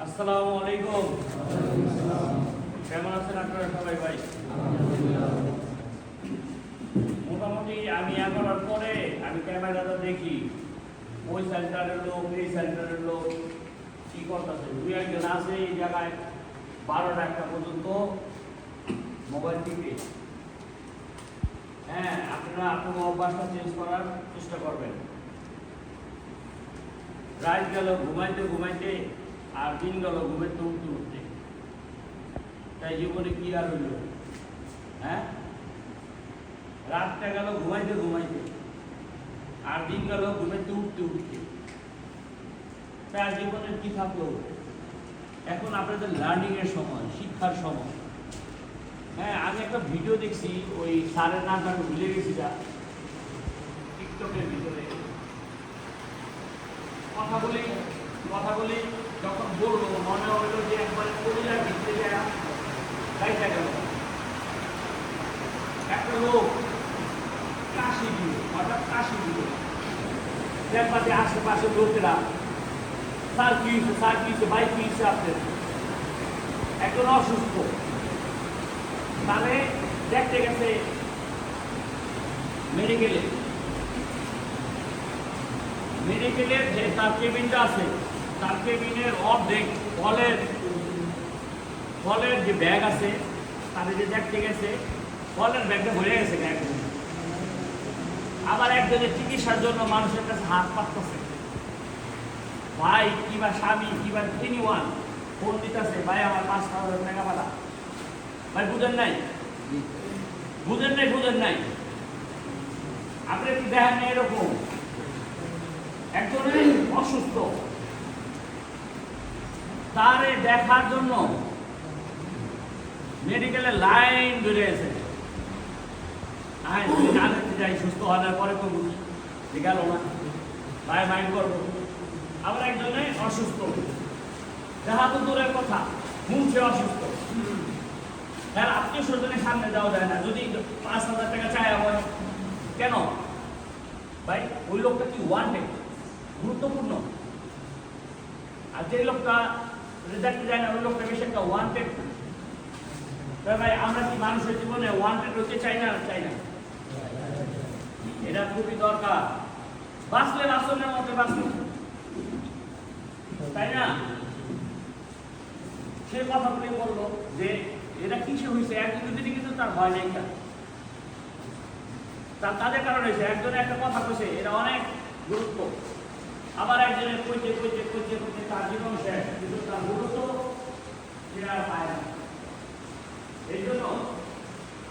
আসসালামু আলাইকুম। কেমন আছেন আপনারা সবাই ভাই? মোটামুটি আমি এগানোর পরে আমি ক্যামেরাটা দেখি ওই সেন্টারের লোক এই সেন্টারের লোক কি করতেছে। দুই একজন আছে এই জায়গায় 12টা 1টা পর্যন্ত মোবাইল টিপে। হ্যাঁ, আপনারা আপনার অভ্যাসটা চেঞ্জ করার চেষ্টা করবেন। রাত গেল ঘুমাইতে ঘুমাইতে আর দিন গেল ঘুমাইতে উঠতে উঠতে, তাই জীবনে কি আর হইল? হ্যাঁ, রাতটা গেল ঘুমাইতে ঘুমাইতে আর দিন গেল ঘুমাইতে উঠতে উঠতে, তাই জীবনে কি থাকলো? এখন আপনাদের লার্নিং এর সময়, শিক্ষার সময়। হ্যাঁ, আমি একটা ভিডিও দেখছি, ওই স্যারের নামটা আমি ভুলে গেছি, যা টিকটকের ভিতরে কথা বলি যখন বললো মনে হইলো যে একবারে কলিজার ভিতরে গাইতে গেল। একটা লোক কাশি দিল, হঠাৎ কাশি দিল, দেখবাতে আশেপাশের লোকেরা স্যার কি হয়েছে ভাই, কি হয়েছে আপনার? একজন অসুস্থ, তাহলে দেখতে গেছে মেডিকেলের যে তার কেবিনটা আছে, তার কেবিনের অর্ধেক ফলের যে ব্যাগ আছে, তাদের যে দেখতে গেছে ফলের ব্যাগটা ভরে গেছে একদম। আবার একজনের চিকিৎসার জন্য মানুষের কাছে হাত পাততেছে, ভাই কিংবা স্বামী কিংবা এনিওয়ান ফোন দিতেছে, ভাই আমার 5,000 টাকা পাঠা। ভাই বুঝেন নাই আপনি কি দেখেন না? এরকম একজনের অসুস্থ, তারে দেখার জন্য মেডিকেলের লাইন ধরে আছে। না দেখতে যাই, সুস্থ হওয়ার পরে করবো, গেল না ভাই মাইন্ড করবো। আবার একজনে অসুস্থ, দেখা তো দূরের কথা, মুখে অসুস্থ, তার আত্মীয় স্বজনের সামনে যাওয়া যায় না। যদি 5,000 টাকা চায় হয়, কেন ভাই? ওই লোকটা কি ওয়ান্টেড, গুরুত্বপূর্ণ। আর যে লোকটা দেখতে যায় না, ওই লোকটা বেশি একটা ওয়ান্টেড না। ভাই আমরা কি মানুষের জীবনে ওয়ান্টেড হতে চাই না? এটা খুবই দরকার। বাঁচলে রাসূলের মধ্যে বাঁচলে, তাই না? সে কথা বলে বললো যে এটা কিসে হয়েছে, একজন যদি কিন্তু তার ভয় নেই, তাদের কারণে হয়েছে। একজনে একটা কথা কইছে, এটা অনেক গুরুত্ব। আবার একজনের কইতে তার জীবন শেষ, কিন্তু তার গুরুত্ব সে আর পায় না। এই জন্য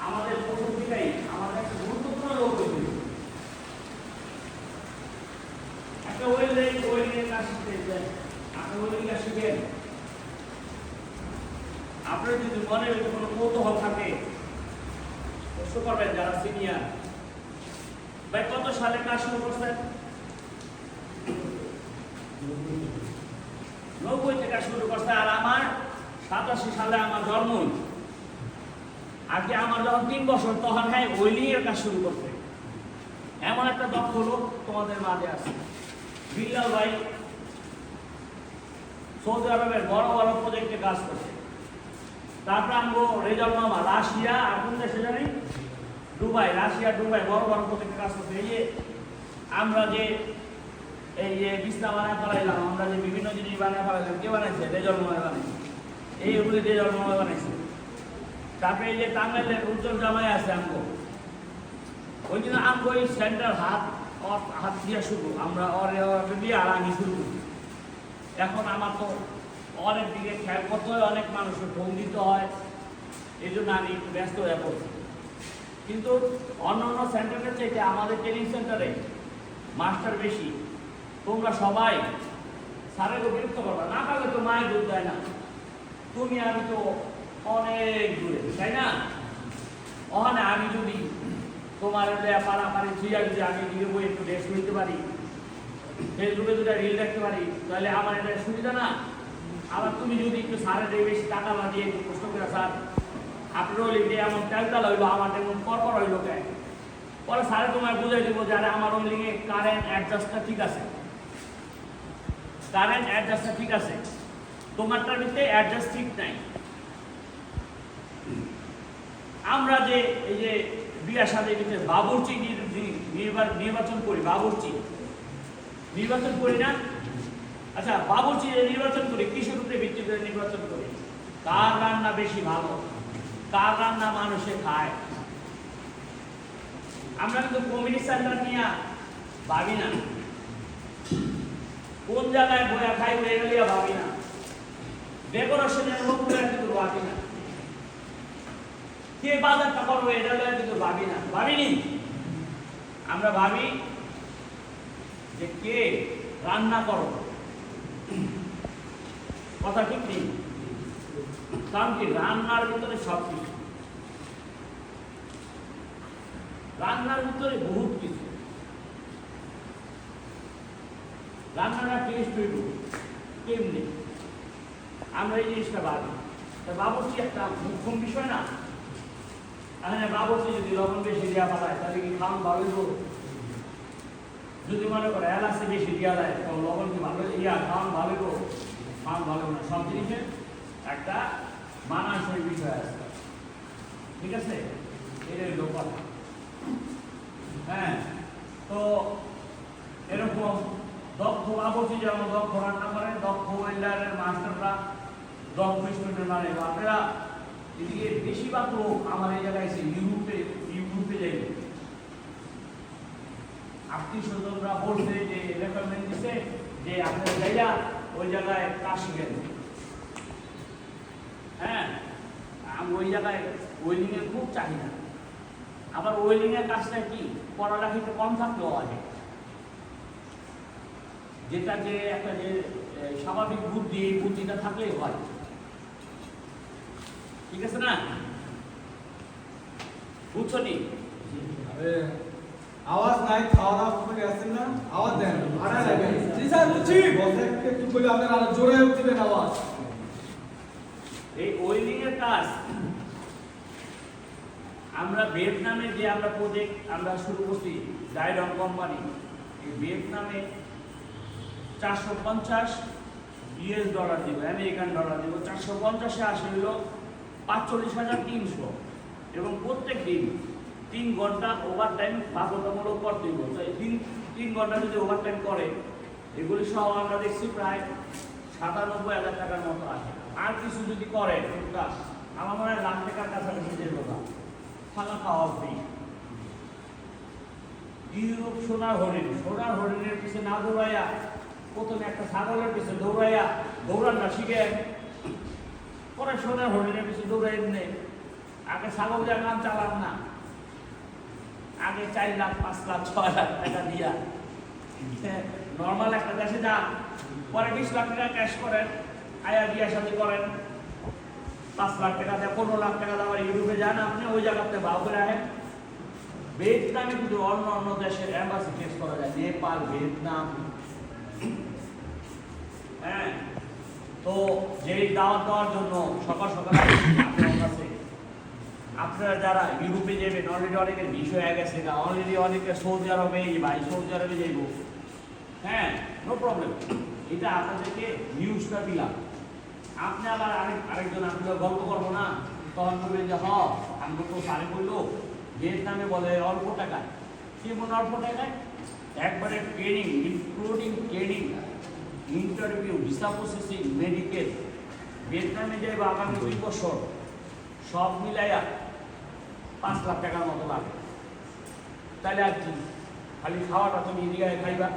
আমাদের প্রথম থেকেই আমাদের একটা গুরুত্বপূর্ণ লোক হয়েছিল। একটা ওয়েল্ডিং কাজ শিখতে, আপনি ওয়েল্ডিং কাজ শিখেন, আপনার যদি মনে কোনো কৌতূহল থাকে প্রশ্ন করবেন যারা সিনিয়র। ভাই কত সালে কাজ শুরু করছেন? 90 থেকে শুরু করছে। আর আমার 87 সালে আমার জন্ম। আগে আমার যখন 3 বছর, তখন হ্যাঁ ওয়েল্ডিং এর কাজ শুরু করছে। এমন একটা দক্ষ লোক তোমাদের মাঝে আছে, বিল্লাল ভাই। সৌদি আরবের বড় বড় প্রজেক্টে কাজ করছে। তারপর আমগো রেজাল্ট মামা রাশিয়া, আর কোন দেশে জানি, দুবাই, দুবাই বড় বড় প্রজেক্টে কাজ করছে। এই যে আমরা যে এই যে বিছনা বানায় ফেলাইলাম, আমরা যে বিভিন্ন জিনিস বানায় ফেলাইলাম, কে বানাইছে? রেজাল্ট মামা বানাইছে। এইগুলি রেজাল্ট মামা বানাইছে। তারপরে এই যে টাঙ্গাইলের উজ্জ্বল জামাই আছে আমগো, ওই জন্য আমগো এই সেন্টার হাত দিয়া শুরু, আমরা দিয়ে আর আমি শুরু করি। এখন আমার তো অনেক দিকে খেয়াল করতে হয়, অনেক মানুষের ফোন দিতে হয়, এই জন্য আমি একটু ব্যস্ত হয়ে পড়ছি। কিন্তু অন্যান্য সেন্টারের চাইতে আমাদের ট্রেনিং সেন্টারে মাস্টার বেশি। তোমরা সবাই স্যারেরও বিরক্ত করবা না, পারলে তো মায়ের দুধ দেয় না। তুমি আমি তো অনেক দূরে, তাই না? ওখানে আমি যদি তোমার পাড়াপাড়ি ছুঁয়া যদি আমি নিজে বই একটু রেস্ট নিতে পারি, ফেসবুকে যদি রিল দেখতে পারি, তাহলে আমার এটা সুবিধা না? আবার তুমি যদি একটু স্যারের বেশি টাকা না দিয়ে একটু কষ্ট করে, স্যার আপনারও লিখে এমন তেলতাল হইলো, আমার তেমন পরপর হইলো, পরে স্যারে তোমায় বুঝাই দিব যে আরে আমার ওই লিগে কারেন্ট অ্যাডজাস্টটা ঠিক আছে, তো তোমারটার ভিতরে অ্যাড্রেস ঠিক নাই। আমরা যে এই যে বিয়া শাদীর ভিতরে বাবুর্চি নির্বাচন করি, বাবুর্চি নির্বাচন করি না? আচ্ছা, বাবুর্চি নির্বাচন করি কিসের উপরে ভিত্তি করে নির্বাচন করি? কার রান্না বেশি ভালো, কার রান্না মানুষে খায়। আমরা কিন্তু কমিউনিস্ট সেন্টার নিয়ে ভাবি না, কোন জায়গায় বয়া খাই এগুলিয়া ভাবি না, ডেকোরেশনের লোক কিন্তু ভাবি না, কে বাজারটা করবো এটা কিন্তু ভাবি না, ভাবিনি। আমরা ভাবি যে কে রান্না করো, কথা ঠিক নেই। কারণ কি, রান্নার ভিতরে সব কিছু, রান্নার ভিতরে বহুত কিছু, রান্নাটা টেস্ট হইব কেমনি, আমরা এই জিনিসটা ভাবি। বাবুর্চি একটা মুখ্য বিষয় না? এখানে বাবুর্চি যদি লবণ বেশি দেওয়া পালায় তাহলে কি খাওয়ান ভালো হইব? যদি মনে করে এলাচি বেশি দেওয়া যায় তখন লবণ কি ভালো খাওয়ান ভালো হইব? খাওয়ান ভালো না। সব জিনিসের একটা মানানসই বিষয় আছে, ঠিক আছে? এটাই হলো কথা। হ্যাঁ, তো এরকম দক্ষ বাবুর্চি যেমন দক্ষ রান্না করে, দক্ষ ওয়েল্ডারের মাস্টাররা দক্ষ স্টুডেন্ট মানে। আপনারা এদিকে বেশিরভাগ লোক আমার এই জায়গায় এসে ইউরোপে যাই, আত্মীয় স্বজনরা বলছে যে রেকমেন্ড দিচ্ছে যে আপনারা যাইয়া ওই জায়গায় কাজ শিখেন। হ্যাঁ, আমি ওই জায়গায় ওয়েলিং এর খুব চাহিদা। আবার ওয়েলিং এর কাজটা কি, পড়ালেখা একটু কম থাকলেও আছে, যেটা যে একটা যে স্বাভাবিক বুদ্ধি, এই বুদ্ধিটা থাকলেই হয়, ঠিক আছে না? বুঝছো নি? আওয়াজ নাই, খাওয়া দাওয়া করে আসছেন না, আওয়াজ দেন। জি স্যার, বুঝছি। বসে একটু বলে আপনারা আরো জোরে উঠবেন আওয়াজ। এই ওয়েলিং এর কাজ আমরা ভিয়েতনামে যে আমরা প্রজেক্ট আমরা শুরু করছি, ডাইডং কোম্পানি, এই ভিয়েতনামে 450 US ডলার দিব, আমেরিকান ডলার দিব। 450-এ আসে হইল 45,300, এবং প্রত্যেক দিন 3 ঘন্টা ওভার টাইম বাধ্যতামূলক করতে হইব। তো এই 3 ঘন্টা যদি ওভার টাইম করে, এগুলি সহ আমরা দেখছি প্রায় 97,000 টাকার মতো আসে। আর কিছু যদি করে কাজ, আমার মনে হয় লাখ টাকার কাছাকাছি যে কথা, থাকা খাওয়া ফ্রি। ইউরোপ সোনার হরিণ, সোনার হরিণের পিছনে না দৌড়াইয়া, প্রথমে একটা ছাগলের পিছনে দৌড়াইয়া দৌড়ানটা শিখে, পরে সোনার হরিণের পিছনে দৌড়াই নেই। আগে ছাগল যা নাম চালান না, আগে 4 লাখ 5 লাখ 6 লাখ টাকা দিয়া নর্মাল একটা দেশে যান, পরে 20 লাখ টাকা ক্যাশ করেন, আয়া বিয়া শাদী করেন, 5 লাখ টাকা দেয়, 15 লাখ টাকা আবার ইউরোপে যান, আপনি ওই জায়গাতে ভাও করে আহেন। ভিয়েতনামে কিন্তু অন্য অন্য দেশের এম্বাসি ফেস করা যায়, নেপাল, ভিয়েতনাম। হ্যাঁ, তো যেই দাওয়াত দেওয়ার জন্য সকাল সকাল আপনার কাছে, আপনারা যারা ইউরোপে যাবেন, অলরেডি অনেকের বিষয় হয়ে গেছে, অলরেডি অনেকে সৌদি আরবে, ভাই সৌদি আরবে যাইব। হ্যাঁ, নো প্রবলেম, এটা আপনাদেরকে নিউজটা দিলাম। আপনি আবার আরেকজন আপনার গল্প করবো না, তখন বলবেন যে আমি তো সারে বললো ভিয়েতনামে বলে অল্প টাকায়। কি মনে অল্প টাকায়? একবারে training, including training, interview, visa processing, medical. ভিয়েতনামে যাইব আগামী 2 বছর, সব মিলাইয়া 5 লাখ টাকার মতো লাগে। তাহলে আর কি, খালি খাওয়াটা তুমি এদিকে খাইবা,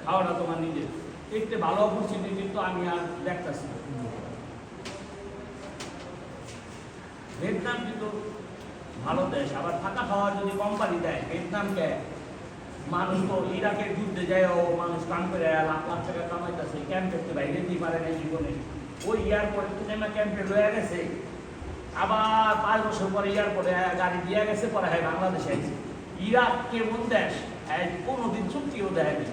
খাওয়াটা তোমার নিজের। একটু ভালো অপরচুনিটি কিন্তু আমি আর দেখতেছি। ভিয়েতনাম কিন্তু ভালো দেশ, আবার থাকা খাওয়া যদি কোম্পানি দেয়, ভিয়েতনামকে মানুষ তো ইরাকের যুদ্ধে যায়, ও মানুষ কাম করে লাখ লাখ টাকা কামাইতেছে, ক্যাম্প করতে বাইরে দিতে পারে না জীবনে। ওই এয়ারপোর্টে সিনেমা ক্যাম্পে লয়ে গেছে, আবার 5 বছর পরে এয়ারপোর্টে গাড়ি দিয়ে গেছে, পরে হয় বাংলাদেশে আছে। ইরাক কেমন দেশ, কোনোদিন চুক্তিও দেয়নি।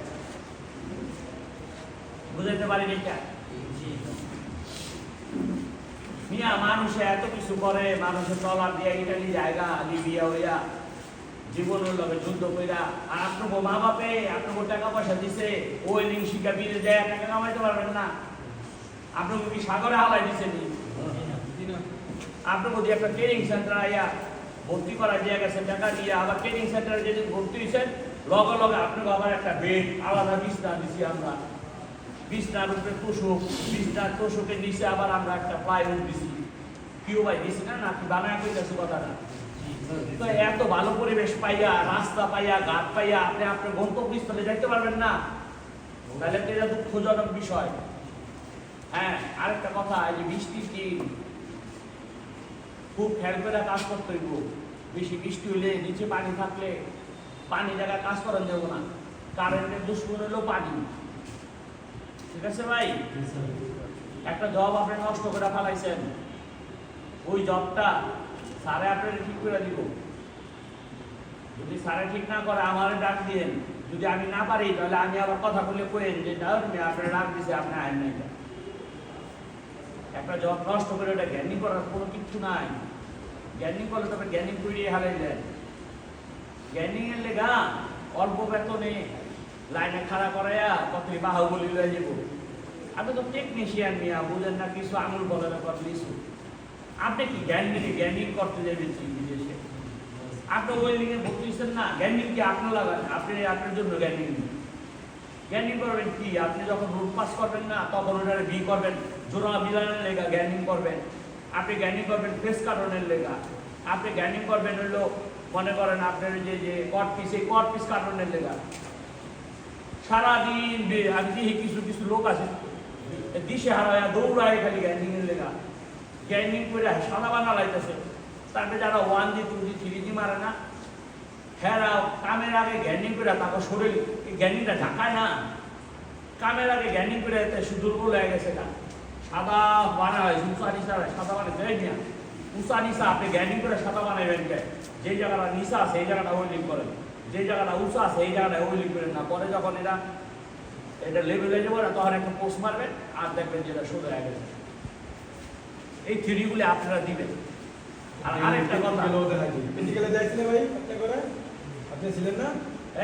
বুঝাইতে পারি এটা? মিয়া মানুষে এত কিছু করে, মানুষের ট্রলার দিয়া ইটালি জায়গা, লিবিয়া হইয়া জীবনের লগে যুদ্ধ কইরা, আর আপনার মা বাপে আপনার টাকা পয়সা দিছে, ওয়েলিং শিক্ষা বিলে যায়, টাকা কামাইতে পারবেন না। আপনাকে কি সাগরে হালাই দিচ্ছেন? আপনার মধ্যে একটা ট্রেনিং সেন্টার আইয়া ভর্তি করা দিয়ে গেছে টাকা দিয়ে, আবার ট্রেনিং সেন্টারে যেদিন ভর্তি হয়েছেন লগে লগে আপনাকে আবার একটা বেড আলাদা বিছনা দিছি আমরা, বিছনার উপরে তোষক, বিছনার তোষকের নিচে আবার আমরা একটা প্লাইউড দিছি। কেউ ভাই দিছি না নাকি বানায় কইতেছি কথাটা? তো এত ভালো পরিবেশ পাইয়া, রাস্তা পাইয়া, ঘাট পাইয়া আপনি আপনার গন্তব্যস্থলে যাইতে পারবেন না, তাহলে তো এটা দুঃখজনক বিষয়। হ্যাঁ, আরেকটা কথা, এই যে বৃষ্টির দিন খুব খেয়াল করে কাজ করতে হইব। বেশি বৃষ্টি হইলে নিচে পানি থাকলে পানি জায়গায় কাজ করান যাব না, কারেন্টের দুশ্মন হলো পানি। ঠিক আছে ভাই? একটা জব আপনি নষ্ট করে ফেলাইছেন, ওই জবটা স্যারে আপনার ঠিক করে দিব। যদি স্যারে ঠিক না করে আমার ডাক দিয়েন, যদি আমি না পারি তাহলে আমি আবার কথা বলে কইেন যে আপনার ডাক দিছে আপনি আইন নাই। একটা জব নষ্ট করে ওটা জ্ঞানী করার কোনো কিছু নাই। জ্ঞানী করলে তবে জ্ঞানী করিয়ে হারাই যায়। জ্ঞানী এর লেগা অল্প বেতনে লাইনে খাড়া করাইয়া কত বাহুবলি লয়ে যাব। আপনি তো টেকনিশিয়ান মিয়া, বুঝেন না কিছু, আঙুল বলে ব্যাপার কিছু। আপনি কি জ্ঞানী করতে যাবেন বিদেশে? আপনি ওয়েল্ডিং এ ভর্তি হচ্ছেন না, জ্ঞানী কি আপনার লাগান? আপনি আপনার জন্য জ্ঞানী করবেন কি? আপনি যখন রুট পাস করবেন না তখন ওটারে বি করবেন, জোড়া বিলানের লেগা জ্ঞানী করবেন। আপনি জ্ঞানী করবেন ফেস কাটনের লেগা। আপনি জ্ঞানী করবেন হলো মনে করেন আপনার যে কট পিস, এই কট পিস কাটনের লেগা। সারাদিন আমি দেখি কিছু কিছু লোক আছে দিশে হারায় দৌড়ায় খালি জ্ঞানী এর লেগা। জ্ঞানী করে সাদা বানা লাইতেছে। তারপরে যারা 1G 2G 3G মারে না, হ্যাঁ কামের আগে জ্ঞানী করে তারপর শরীর জ্ঞানীটা ঢাকায় না, কামের আগে জ্ঞানী করে দুর্বল হয়ে গেছে না, সাদা বানা হয় উঁচা নিচা সাদা বানা দেয় না। উঁচা নিচা আপনি জ্ঞানী করে সাদা বানাইবেন কে? যে জায়গাটা নিচা আছে এই জায়গাটা ওয়েল্ডিং করেন, যে জায়গাটা উঁচা আছে এই জায়গাটা ওয়েল্ডিং করেন না। পরে যখন এটা লেভেল হয়ে যাবো না তখন একটা পোস্ট মারবেন আর দেখবেন যেটা সোজা হয়ে গেছে। এই থিওরিগুলি আপনারা দিবেন। আর আরেকটা কথা, আপনি ছিলেন না?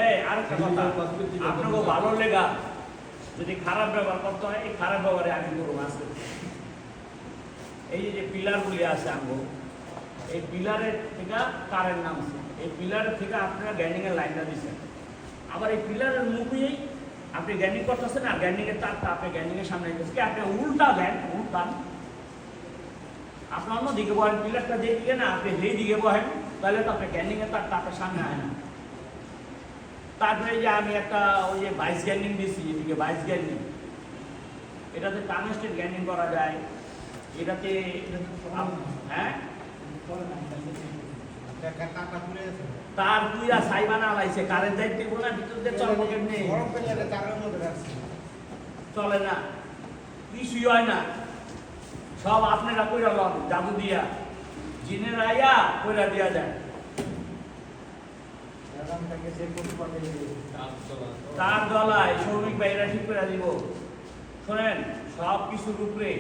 এই আরেকটা কথা, আপনাকে ভালো লেগা যদি খারাপ ব্যবহার করতে হয়, এই খারাপ ব্যবহারে আমি করবো আজকে। এই যে পিলারগুলি আছে আমগো, এই পিলারের থেকে কারেন্ট নামছে, এই পিলারের থেকে আপনারা গ্যান্ডিং এর লাইনটা দিচ্ছেন। আবার এই পিলারের মুখেই আপনি গ্যান্ডিং করতেছেন আর গ্যান্ডিং এর তারটা আপনি গ্যান্ডিং এর সামনে দিচ্ছেন। আপনি উল্টা দেন, উল্টান। আপনার অন্যদিকে বহেন, পিলারটা যেদিকে না আপনি যেই দিকে বহেন তাহলে তো আপনার গ্যান্ডিং এর তারটা আপনার সামনে হয় না। তারপরে যে আমি একটা ওই যে 22 গ্যান্ডিং দিচ্ছি, এদিকে 22 গ্যান্ডিং, এটাতে টানস্টেড গ্যান্ডিং করা যায়। এটাতে হ্যাঁ তার দুইয়া সাইবানা লাইছে, কারেন্ট যাইতে দিব না, ভিতর দিয়ে চলবো কেমনে? চলে না, কিছুই হয় না। সব আপনারা কইরা লন জাদু দিয়া, জিনের আইয়া কইরা দিয়া যায়। তার গলায় শ্রমিক ভাইরা ঠিক করে দিব। শোনেন, সব কিছুর উপরে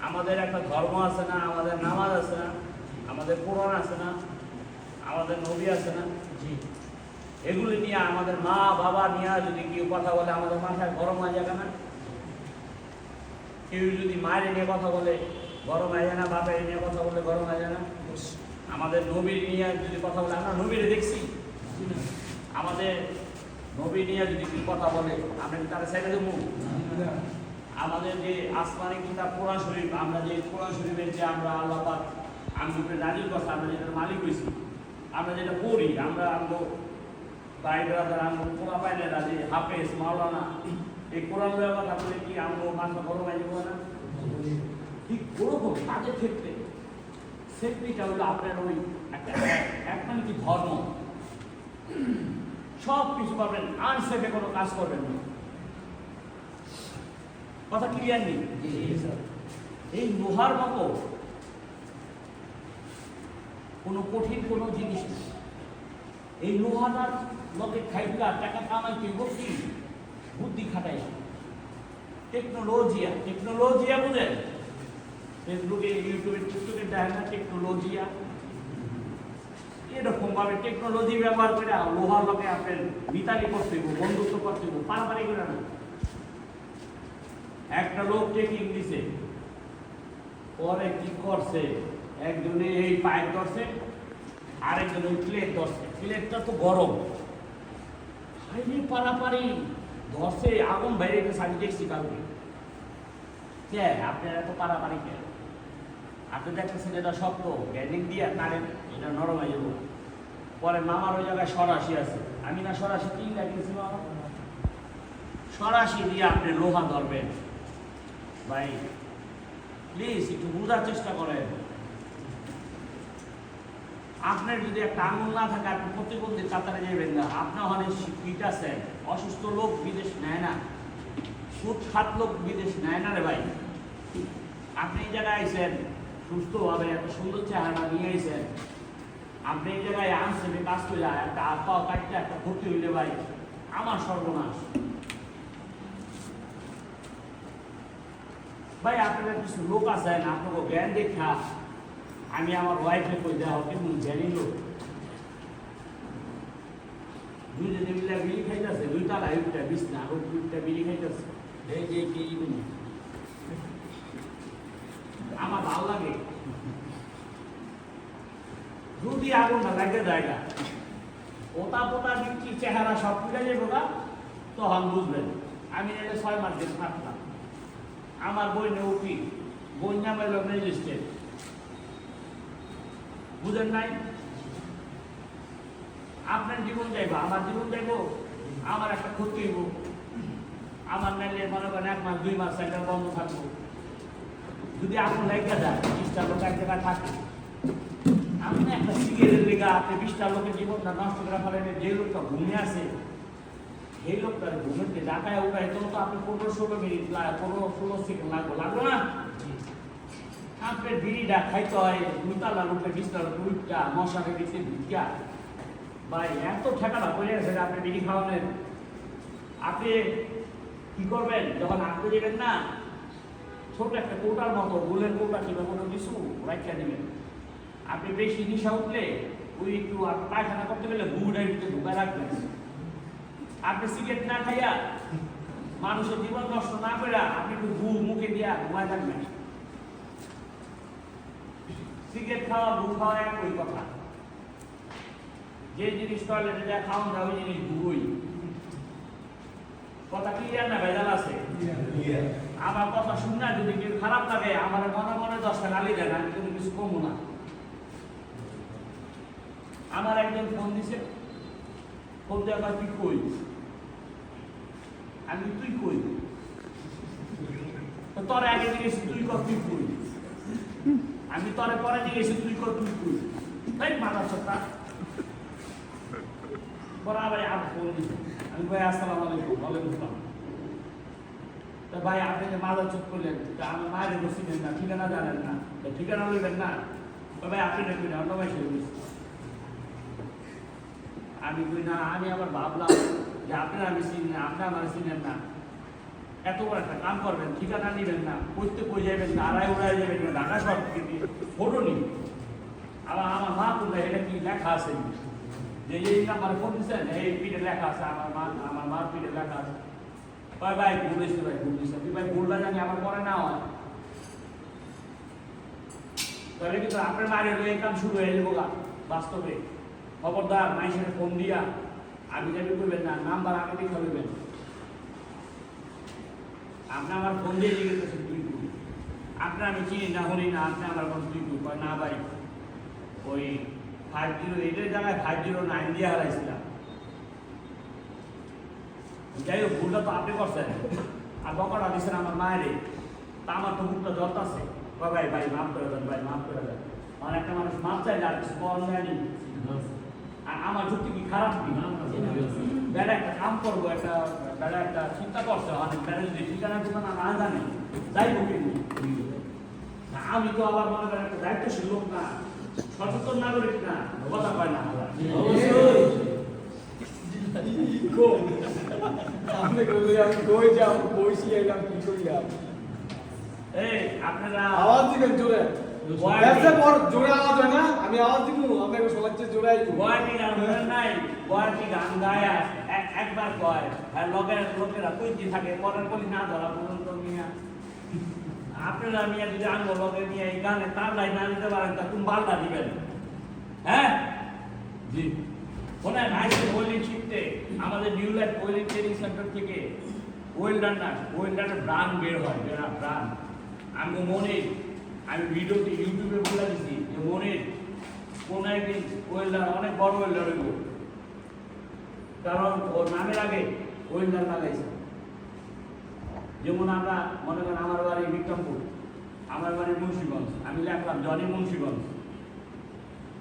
আমাদের একটা ধর্ম আছে না, আমাদের নামাজ আছে না, আমাদের কোরআন আছে না, আমাদের নবী আছে না, এগুলি নিয়ে আমাদের মা বাবা নিয়ে যদি কেউ কথা বলে আমাদের মাথায় গরম হয়ে যাবে না? কেউ যদি মায়ের নিয়ে কথা বলে গরম হয়ে যায় না? বাপের নিয়ে কথা বলে গরম হয়ে যায় না? আমাদের নবীর নিয়ে যদি কথা বলে, আমরা নবীরে দেখছি, আমাদের নবী নিয়ে যদি কেউ কথা বলে আমরা কি তারা ছেড়ে দেবো? আমাদের যে আসমানি কিতাব কোরআন শরীফ, আমরা যে কোরআন শরীফের যে আমরা আল্লাহ পাক আমগুলো নাজিল করছে, আমরা যেটা মালিক হয়েছি, আমরা যেটা পড়ি, আমরা ভাই ব্রাদার পোলা পাইনেরা যে হাফেজ মাওলানা এই কোরআন কথা বলে কি আমরা মাথা গরম হয়ে যাবো না? ঠিক ওরকম কাজের ক্ষেত্রে সেফটিটা হলো আপনার ওই একটা এক মানে কি ধর্ম। সব কিছু পাবেন, আনসেফে কোনো কাজ করবেন না। কথা ক্লিয়ার নেই? এই লোহার মতো কোনো কঠিন কোনো জিনিস নেই। এই লোহাটার লোকে খাইকা টাকা কামাই তুইব কি? বুদ্ধি খাটাই, টেকনোলজিয়া। টেকনোলজিয়া বুঝেন? ফেসবুকে, ইউটিউবে, টিকটকে দেখেন না টেকনোলজিয়া? এরকম ভাবে টেকনোলজি ব্যবহার করে লোহার লোকে আপনার মিতালি করতে হইব, বন্ধুত্ব করতে হইব, পারাপারি করে না। একটা লোক চেকিং দিছে, পরে কি করছে, একজনে এই পাইপ ধরছে, আরেকজন ওই প্লেট ধরছে। প্লেটটা তো গরম, হাইলে পারাপারি ধরছে, আগুন বাইরে গেছে। আমি দেখছি কালকে। কে আপনার এত পারাপারি কে? আপনি দেখতেছেন এটা শক্ত, গ্যানিক দিয়ে কারেন্ট এটা নরম হয়ে যাবো। পরে মামার ওই জায়গায় সরাসি আছে, আমি না সরাসি কি লাগিয়েছি মামা, সরাসি দিয়ে আপনি লোহা ধরবেন। ভাই প্লিজ একটু বোঝার চেষ্টা করেন। আপনার যদি একটা আঙুল না থাকে আপনি প্রতিবন্ধী কাতারে যাবেন না। আপনার অনেক শিক্ষিত আছেন, অসুস্থ লোক বিদেশ নেয় না, সুদ খাত লোক বিদেশ নেয় না রে ভাই। আপনি এই জায়গায় আইসেন সুস্থভাবে, এত সুন্দর চেহারা নিয়ে আইসেন, আপনি এই জায়গায় আনছেন কাজ করে যায়, একটা আপা কাটতে একটা ক্ষতি হইলে ভাই আমার সর্বনাশ। ভাই আপনার কিছু লোক আছেন, আপনাকে জ্ঞান দেখা আমি আমার ওয়াইফে কই দেওয়া কিন্তু জ্ঞানী লোক দুজনে মিলে বিড়ি খাইতেছে, দুইটা লাইফটা বিছনা আর দুইটা বিড়ি খাইতেছে। এই যে কি আমার ভালো লাগে যদি আগুনটা লাগে জায়গা ওটা পোতা দিচ্ছি চেহারা সব ফুটে যাবো না, তখন বুঝবেন। আমি এলে 6 মাস দিন থাকতাম, আমার বই নে উঠি, বই নামে রেজিস্ট্রেট, বুঝেন নাই? আপনার জীবন যাইব, আমার জীবন যাইব, আমার একটা ক্ষতি হইব। আমার নাইলে মনে করেন 1 মাস 2 মাস সেন্টার বন্ধ থাকবো। যদি আগুন লেগে যায় 20টা লোক এক জায়গায় থাকে, আপনি একটা সিগারেটের লেগে আপনি 20টা লোকের জীবনটা নষ্ট করে ফেলেন। যে লোকটা ঘুমিয়ে আছে সেই লোকটার ঘুমেতে ডাকায় উঠায় তো আপনি 15-16 মিনিট 15-16 সেকেন্ড লাগলো না? আপনার বিড়িটা খাইতে হয় 2 লোকের 20টা লোক উঠটা মশাকে দিচ্ছে ভিক্ষা। ভাই এত ঠেকানা করে আছে আপনি বিড়ি খাওয়ালেন। আপনি কি করবেন যখন আপনি দেবেন না, ছোট একটা কৌটার মতো গোলের কৌটা কিংবা কোনো কিছু রাখা নেবেন। আপনি বেশি নিশা উঠলে ওই একটু পায়খানা করতে গেলে গুড়ের ভিতরে ঢুকায় রাখবেন। আপনি সিগারেট না খাইয়া মানুষের জীবন নষ্ট না করে আপনি একটু মুখে দিয়া ঘুমায় থাকবেন। সিগারেট খাওয়া গু খাওয়া একই কথা। যে জিনিস টয়লেটে যা খাওয়ান যায় ওই জিনিস গুই। কথা ক্লিয়ার না ভেজাল আছে? আমার কথা শুনে যদি কেউ খারাপ লাগে আমার মনে মনে 10টা গালি দেন, আমি কোনো কিছু কমবো না। আমার একজন ফোন দিছে, ফোন দিয়ে আমার তুই কই, আমি তুই কই, তোর আগে জিজ্ঞেস তুই কর তুই কই, আমি তোরে পরে জিজ্ঞেস তুই কর তুই কই। তাই মাথার সত্তা পরে আবার আর ফোন দিছে, আমি ভাই আসসালামু আলাইকুম। ওয়ালাইকুম আসসালাম। তা ভাই আপনি যে মাথা চোখ করলেন, তা আমার মায়ের বসি নেন না, ঠিকানা জানেন না, ঠিকানা লইবেন না। ভাই আপনি দেখবি না, অন্য ভাই সেরে আমি কই না, আমি আবার ভাবলাম যে আপনারা আমি চিনি না, আপনি আমার চিনেন না, এত বড় একটা কাম করবেন, ঠিকানা নিবেন না, করতে কই যাবেন না, আড়াই উড়াই যাবেন না, ঢাকা শহর থেকে ফটো নিন। আবার আমার মা বললে এটা কি লেখা আছে যে এই নাম্বারে ফোন দিচ্ছেন, এই পিঠে লেখা আছে, আমার মার পিঠে লেখা আছে। ভাই ভাই ভুল হয়েছে, ভাই ভুল হয়েছে, ভাই ভুলটা জানি আমার পরে না হয়, তাহলে কিন্তু আপনার মায়ের এই কাম শুরু হয়ে যাবো বাস্তবে। খবরদার মাইসের ফোন দিয়া আমি যাবি করবেন না, নাম্বার আগে দেখে নেবেন। আপনি আমার ফোন দিয়ে জিজ্ঞেস তুই কই, আপনি আমি চিনি না হলি না, আপনি আমার ফোন তুই কই না ভাই ওই 50 জায়গায় 509 দিয়ে হারাইছিলাম। যাই হোক ভুলটা তো আপনি করছেন, আর বকাটা দিচ্ছেন আমার মায়েরে, তা আমার তো মুখটা জল আছে। ভাই ভাই মাফ করে দেন, ভাই মাফ করে দেন। মানে একটা মানুষ মাফ চাইলে আর কিছু পাওয়া যায়নি। আর আমার যুক্তি কি খারাপ কি? বেড়া একটা কাম করবো, বেড়া একটা চিন্তা করছে, অনেক বেড়া যদি ঠিকানা ঠিকানা না জানে যাইবো কিন্তু। আমি তো আবার মনে করেন একটা দায়িত্বশীল লোক না, সচেতন নাগরিক না, কথা পায় না। আপনারা আওয়াজ দিবেন জোরে, জোরে আওয়াজ হয় না, আমি আওয়াজ দিব, আপনাকে সবার চেয়ে জোরে আইব। বয়াটি গান নাই, বয়াটি গান গায়া একবার কয়, হ্যাঁ লোকেরা কইতে থাকে, পরের বলি না ধরা পর্যন্ত মিয়া আপনারা মিয়া যদি আঙ্গুল লগে নিয়ে এই গানে তার লাইন না দিতে পারেন তা তুমি বাল্লা দিবেন হ্যাঁ জি ওনার নাইসে ওয়েল্ডিং শিখতে আমাদের new life welding training centre থেকে ওয়েল্ডারের ব্রান্ড বের হয় যারা ব্রান্ড আমি মনে আমি ভিডিওতে ইউটিউবে বলে দিচ্ছি যে মনে কোন একদিন ওয়েল্ডার অনেক বড় ওয়েল্ডার হইব কারণ ওর নামের আগে ওয়েল্ডার লাগাইছে যেমন আমরা মনে করেন আমার বাড়ি বিক্রমপুর আমার বাড়ি মুন্সিগঞ্জ আমি লেখলাম জনি মুন্সিগঞ্জ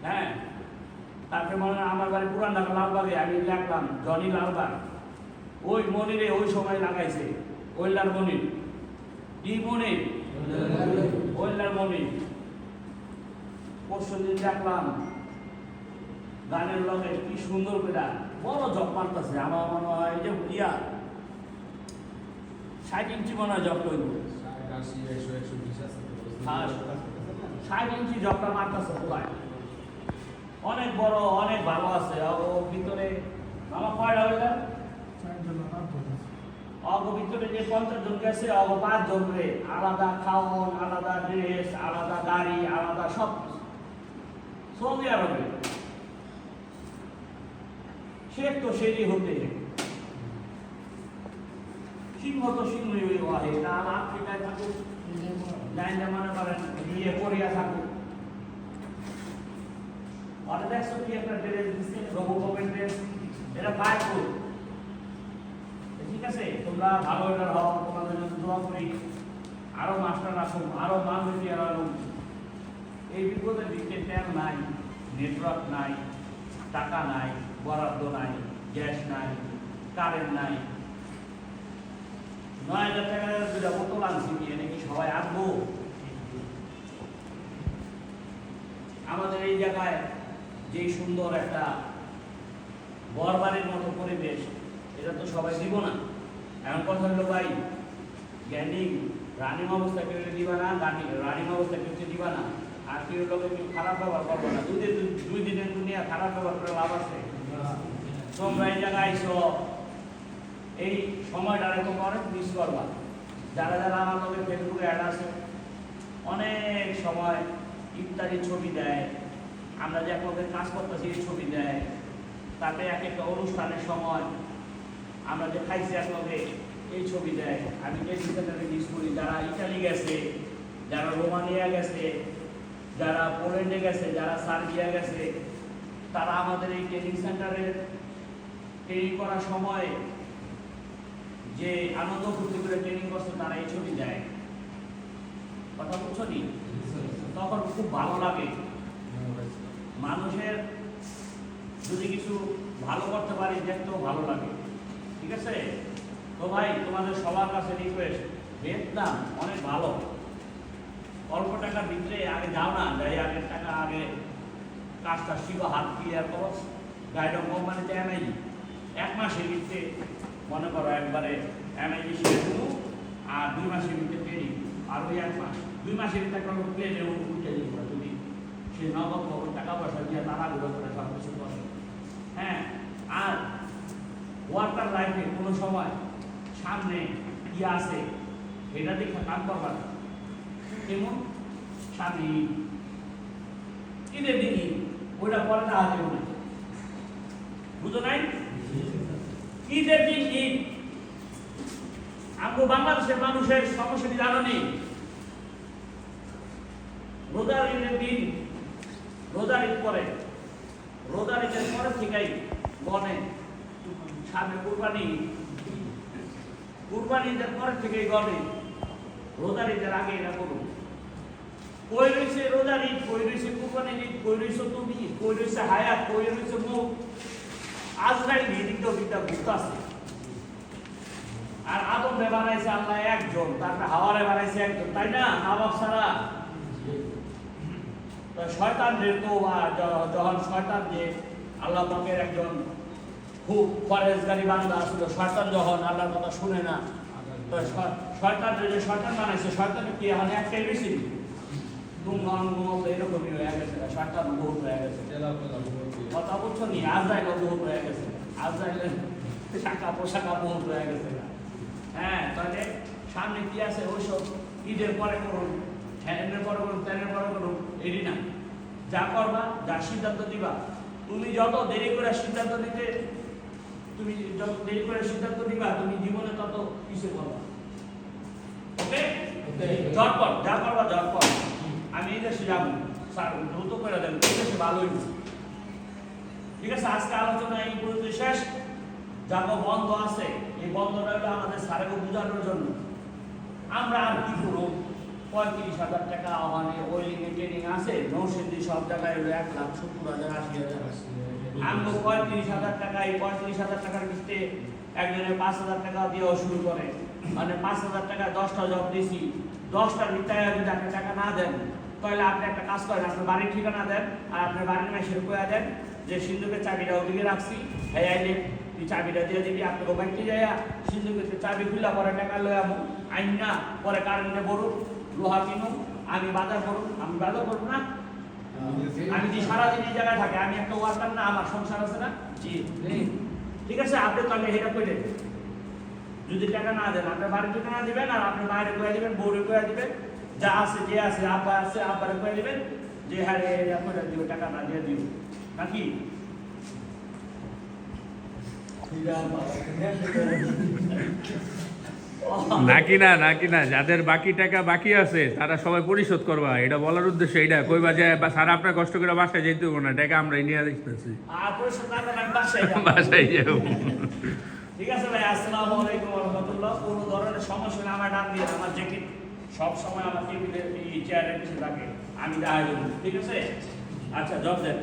হ্যাঁ তারপরে মনে হয় আমার বাড়ি পুরান ঢাকা লালবাগে আমি লেখলাম জনি লালবাগ ওই মনিরে ওই সময় লাগাইছে ওয়েল্ডার মনির কি মনির ওয়েল্ডার মনির পরশু দিন দেখলাম গানের লগে কি সুন্দর করে বড় জব মারতেছে আমার মনে হয় যে ইয়া 60 ইঞ্চি মনে হয় জব করবো 60 ইঞ্চি জবটা মারতেছে পুরাই অনেক বড় অনেক ভালো আছে ও ভিতরে আমার কয়টা ওয়েল্ডার অগ ভিতরে যে 50 জন গেছে অগ 5 জন রে আলাদা খাওয়ান আলাদা ড্রেস আলাদা গাড়ি আলাদা সব সৌদি আরবে শেখ তো সেরই হতে সিংহ তো সিংহই হয় না আফ্রিকায় থাকুক জাইনা মনে করেন গিয়ে কোরিয়া থাকুক আর দেখছো কি একটা ড্রেস দিচ্ছে রঘুকমের ড্রেস এটা পায় খুব ঠিক আছে তোমরা ভালো এটা হও তোমাদের জন্য দোয়া করি আরো মাস্টার আসুন আরো মানুষ আসুন এই বিপদের দিকে তেল নাই নেটওয়ার্ক নাই টাকা নাই বরাদ্দ নাই গ্যাস নাই কারেন্ট নাই 9,000 টাকা দুটা বোতল আনছি নিয়ে নাকি সবাই আসবো আমাদের এই জায়গায় যে সুন্দর একটা বরবারের মতো পরিবেশ এটা তো সবাই দিব না এমন কথা হলো ভাই জ্ঞানী রানিং অবস্থা কেউ দিবা না রানিং অবস্থা কেউ দিবা না আর কেউ লোকে কেউ খারাপ ব্যবহার করবো না দুই দিনের দুনিয়া খারাপ ব্যবহার করে লাভ আছে তোমরা এই জায়গায় আইসো এই সময়টা এরকম অনেক মিস করবা যারা যারা আমার লোকের ফেসবুকে অ্যাড আছে অনেক সময় ইফতারির ছবি দেয় আমরা যে একলগে কাজ করতেছি এই ছবি দেয় তাতে এক একটা অনুষ্ঠানের সময় আমরা যে খাইছি একলগে এই ছবি দেয় আমি যে সেখানে মিস করি যারা ইটালি গেছে যারা রোমানিয়া গেছে যারা পোল্যান্ডে গেছে যারা সার্বিয়া গেছে তারা আমাদের এই ট্রেনিং সেন্টারে ট্রেনিং করার সময় যে আনন্দ ফুর্তি করে ট্রেনিং করছে তারা এই ছবি দেয় কথা বুঝছো নি তখন খুব ভালো লাগে মানুষের যদি কিছু ভালো করতে পারি দেখতেও ভালো লাগে ঠিক আছে তো ভাই তোমাদের সবার কাছে রিকোয়েস্ট ভিয়েতনাম অনেক ভালো অল্প টাকার ভিতরে আগে যাও না যাই আগের টাকা আগে কাজটা শিখো হাত ক্লিয়ার করো গাইডন কোম্পানিতে এমআইজি 1 মাসের ভিতরে মনে করো একবারে এমআইজি শেষ হলো আর 2 মাসের ভিতরে ট্রেনিং আর ওই 1 মাস 2 মাসের ভিতরে একটা প্লেনে উঠে দিই যদি সে নগদ নগদ টাকা পয়সা দিয়ে তারা গুলো করে সব কিছু করে হ্যাঁ আর ওয়ার্কার লাইফে কোনো সময় সামনে কি আছে এটা দেখে কাম করবার কেমন স্বামী ঈদের দিনই ওইটা পরে না আছে মনে বুঝো নাই ঈদের দিন ঈদ আমরা বাংলাদেশের মানুষের সমস্যা জানো নেই রোজার ঈদের দিন রোজার ঈদ পরে রোজার ঈদের পরে থেকেই গনে সামনে কুরবানি ঈদের পরে থেকেই গনে রোজার ঈদের আগে এরা করুন কই রয়েছে রোজার ঈদ কই রয়েছে কুরবানির ঈদ কই রয়েছে তুমি কই রয়েছে হায়াত কই রয়েছে মুখ আজরাইল এদিকটাও দিকটা ঘুরতেছে আর আদম রে বানাইছে আল্লাহ একজন তারপরে হাওয়ারে বানাইছে একজন তাই না হাওয়া ছাড়া তো শয়তানদের তো যখন শয়তান যে আল্লাহ পাকের একজন খুব পরেশগারী বান্দা আসলে শয়তান যখন আল্লাহর কথা শুনে না তো শয়তানদের যে শয়তান বানাইছে শয়তানের কি এখন একটাই বেশি এরকমই হয়ে গেছে শয়তান বহুত হয়ে গেছে কথা বলছো নি আজরাইল বহুত হয়ে গেছে আজরাইলের শাখা পোশাকা বহুত হয়ে গেছে হ্যাঁ তাহলে সামনে কি আছে ওইসব ঈদের পরে করুন, হ্যানের পরে করুন, ত্যানের পরে করুন, এটি না। যা করবা, যা সিদ্ধান্ত দিবা, তুমি যত দেরি করে সিদ্ধান্ত দিতে, তুমি যত দেরি করে সিদ্ধান্ত দিবা, তুমি জীবনে তত পিছিয়ে পড়বা। ওকে? ঝটপট যা করবা ঝটপট। আমি এই দেশে যাবো, স্যার দ্রুত করে দেন, এই দেশে ভালোই। ঠিক আছে, আজকে আলোচনা এই পর্যন্ত শেষ। যা বন্ধ আছে, এই বন্ধটা হলো আমাদের স্যারকে বোঝানোর জন্য। আমরা আর কি করবো? 35,000 টাকা মানে ওয়েলিংয়ে ট্রেনিং আছে, নৌসিন্দি সব জায়গায় হলো 1,70,000 80,000 আছে। আমরা 35,000 টাকা, এই 35,000 টাকার ভিত্তিতে একজনের 5,000 টাকা দিয়েও শুরু করে, মানে 5,000 টাকা 10টা জব দিয়েছি, 10টার ভিতরে যদি আপনি টাকা না দেন, তাহলে আপনি একটা কাজ করেন, আপনার বাড়ির ঠিকানা দেন, আর আপনার বাড়ির মেসের কয়া দেন যে সিন্ধুকের চাবিটা ওদিকে রাখছি, হ্যাঁ আইলে তুই চাবিটা দিয়ে দিবি, আপনাকে বাইকটি যাইয়া সিন্ধুকের চাবি খুলা পরে টাকা লয়ে আমু, আইন না পরে কারেন্টে বড়ুক, লোহা কিনুক, আমি বাজার করুন, আমি বাজার করবো না। আমি যে সারাদিন এই জায়গায় থাকি, আমি একটা ওয়ার্কার না, আমার সংসার আছে না। জি ঠিক আছে, আপনি তাহলে এটা করে যদি টাকা না দেন, আপনার বাড়ির ঠিকানা দিবেন, আর আপনি বাইরে করে দিবেন, বউরে করে দিবেন, যা আছে যে আছে, আব্বা আছে আব্বারে করে দিবেন যে হ্যাঁ করে দিবে, টাকা না দিয়ে দিব নাকি। নাকি না যাদের বাকি টাকা বাকি আছে তারা সবাই পরিশোধ করবা, এটা বলার উদ্দেশ্য এইটা। কইবা যে স্যার আপনার কষ্ট করে বাসায় যেতে হবে না, টাকা আমরা নিয়ে দেখতেছি, আর পরিশোধ না করলে আমি বাসায় যাবো। বাসায় যাবো। ঠিক আছে ভাই, আসসালামু আলাইকুম ওয়া রাহমাতুল্লাহ। কোনো ধরনের সমস্যা না আমার ডাক দিয়ে, আমার জ্যাকেট সব সময় আমার টেবিলের এই চেয়ারের পিছনে থাকে, আমি দেখা দেবো। ঠিক আছে, আচ্ছা জব দেন।